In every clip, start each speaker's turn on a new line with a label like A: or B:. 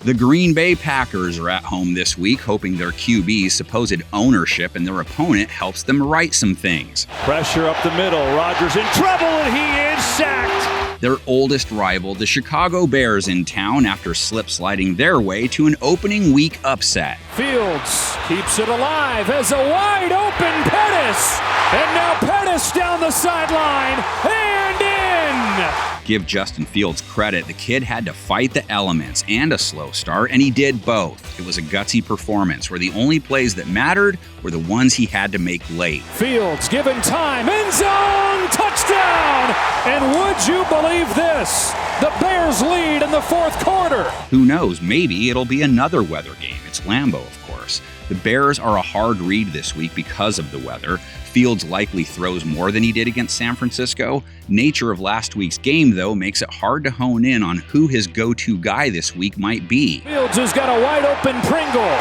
A: The Green Bay Packers are at home this week, hoping their QB's supposed ownership and their opponent helps them right some things.
B: Pressure up the middle. Rodgers in trouble, and he is sacked.
A: Their oldest rival, the Chicago Bears, in town after slip-sliding their way to an opening week upset.
B: Fields keeps it alive as a wide-open Pettis. And now Pettis down the sideline and in.
A: Give Justin Fields credit, the kid had to fight the elements and a slow start, and he did both. It was a gutsy performance where the only plays that mattered were the ones he had to make late.
B: Fields given time, end zone, touchdown! And would you believe this? The Bears lead in the fourth quarter.
A: Who knows, maybe it'll be another weather game. It's Lambeau, of course. The Bears are a hard read this week because of the weather. Fields likely throws more than he did against San Francisco. Nature of last week's game, though, makes it hard to hone in on who his go-to guy this week might be.
B: Fields has got a wide-open Pringle.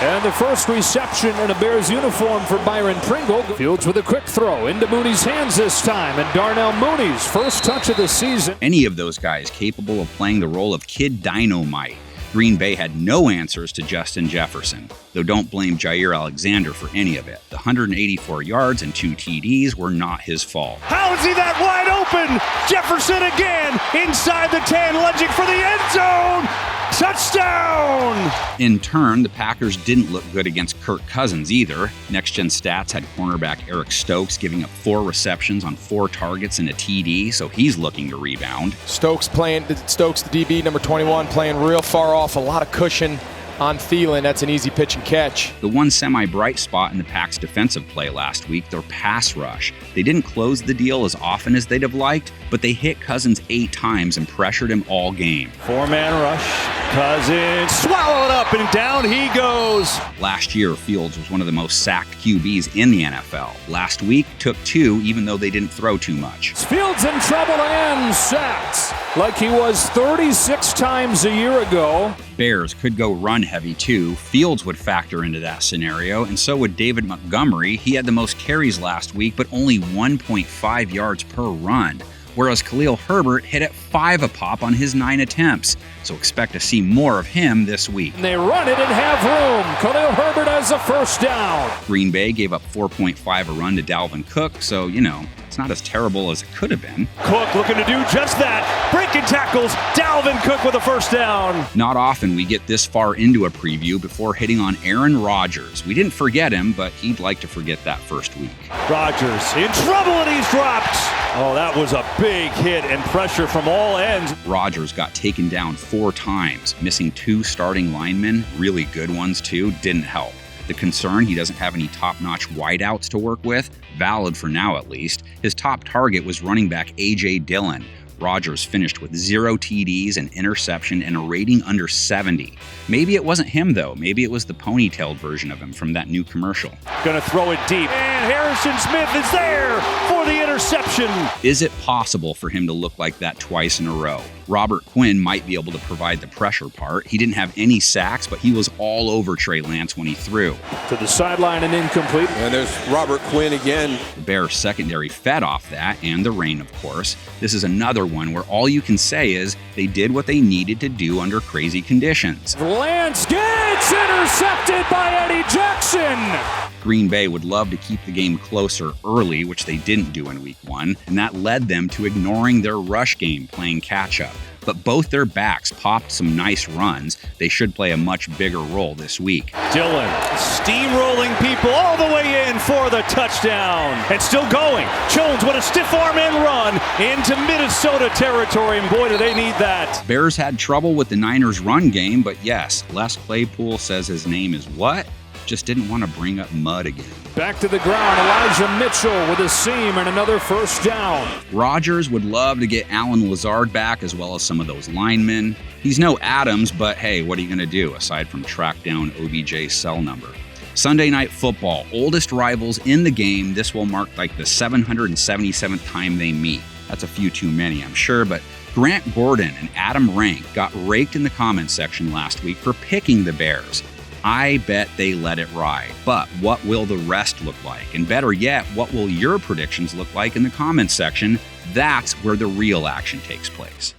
B: And the first reception in a Bears uniform for Byron Pringle. Fields with a quick throw into Mooney's hands this time. And Darnell Mooney's first touch of the season.
A: Any of those guys capable of playing the role of Kid Dynamite. Green Bay had no answers to Justin Jefferson, though don't blame Jair Alexander for any of it. The 184 yards and 2 TDs were not his fault.
B: How is he that wide open? Jefferson again, inside the 10, lunging for the end zone. Touchdown!
A: In turn, the Packers didn't look good against Kirk Cousins either. Next Gen Stats had cornerback Eric Stokes giving up 4 receptions on 4 targets and a TD, so he's looking to rebound.
C: Stokes, the DB, number 21, playing real far off, a lot of cushion on Thielen. That's an easy pitch and catch.
A: The one semi-bright spot in the Pack's defensive play last week, their pass rush. They didn't close the deal as often as they'd have liked, but they hit Cousins 8 times and pressured him all game.
B: 4-man rush. Cousins swallowed up and down he goes.
A: Last year, Fields was one of the most sacked QBs in the NFL. Last week, took 2, even though they didn't throw too much.
B: Fields in trouble and sacked like he was 36 times a year ago.
A: Bears could go run heavy too. Fields would factor into that scenario, and so would David Montgomery. He had the most carries last week, but only 1.5 yards per run, whereas Khalil Herbert hit at 5 a pop on his 9 attempts. So expect to see more of him this week.
B: And they run it and have room. Khalil Herbert has a first down.
A: Green Bay gave up 4.5 a run to Dalvin Cook, so, it's not as terrible as it could have been.
B: Cook looking to do just that. Breaking tackles. Dalvin Cook with a first down.
A: Not often we get this far into a preview before hitting on Aaron Rodgers. We didn't forget him, but he'd like to forget that first week.
B: Rodgers in trouble and he's dropped. Oh, that was a big hit and pressure from all ends.
A: Rodgers got taken down 4 times, missing 2 starting linemen, really good ones too, didn't help. The concern he doesn't have any top-notch wideouts to work with, valid for now at least. His top target was running back A.J. Dillon. Rodgers finished with 0 TDs, an interception, and a rating under 70. Maybe it wasn't him, though. Maybe it was the ponytailed version of him from that new commercial.
B: Gonna throw it deep. And Harrison Smith is there for the interception.
A: Is it possible for him to look like that twice in a row? Robert Quinn might be able to provide the pressure part. He didn't have any sacks, but he was all over Trey Lance when he threw.
B: To the sideline and incomplete.
D: And there's Robert Quinn again.
A: The Bears secondary fed off that, and the rain, of course. This is another one where all you can say is they did what they needed to do under crazy conditions.
B: Lance gets intercepted by Eddie Jackson.
A: Green Bay would love to keep the game closer early, which they didn't do in week 1, and that led them to ignoring their rush game, playing catch-up. But both their backs popped some nice runs. They should play a much bigger role this week.
B: Dillon steamrolling people all the way in for the touchdown. And still going. Jones with a stiff arm and run into Minnesota territory, and boy, do they need that.
A: Bears had trouble with the Niners' run game, but yes, Les Claypool says his name is what? Just didn't want to bring up mud again.
B: Back to the ground, Elijah Mitchell with a seam and another first down.
A: Rodgers would love to get Allen Lazard back as well as some of those linemen. He's no Adams, but hey, what are you going to do aside from track down OBJ's cell number? Sunday Night Football, oldest rivals in the game. This will mark like the 777th time they meet. That's a few too many, I'm sure, but Grant Gordon and Adam Rank got raked in the comments section last week for picking the Bears. I bet they let it ride. But what will the rest look like? And better yet, what will your predictions look like in the comments section? That's where the real action takes place.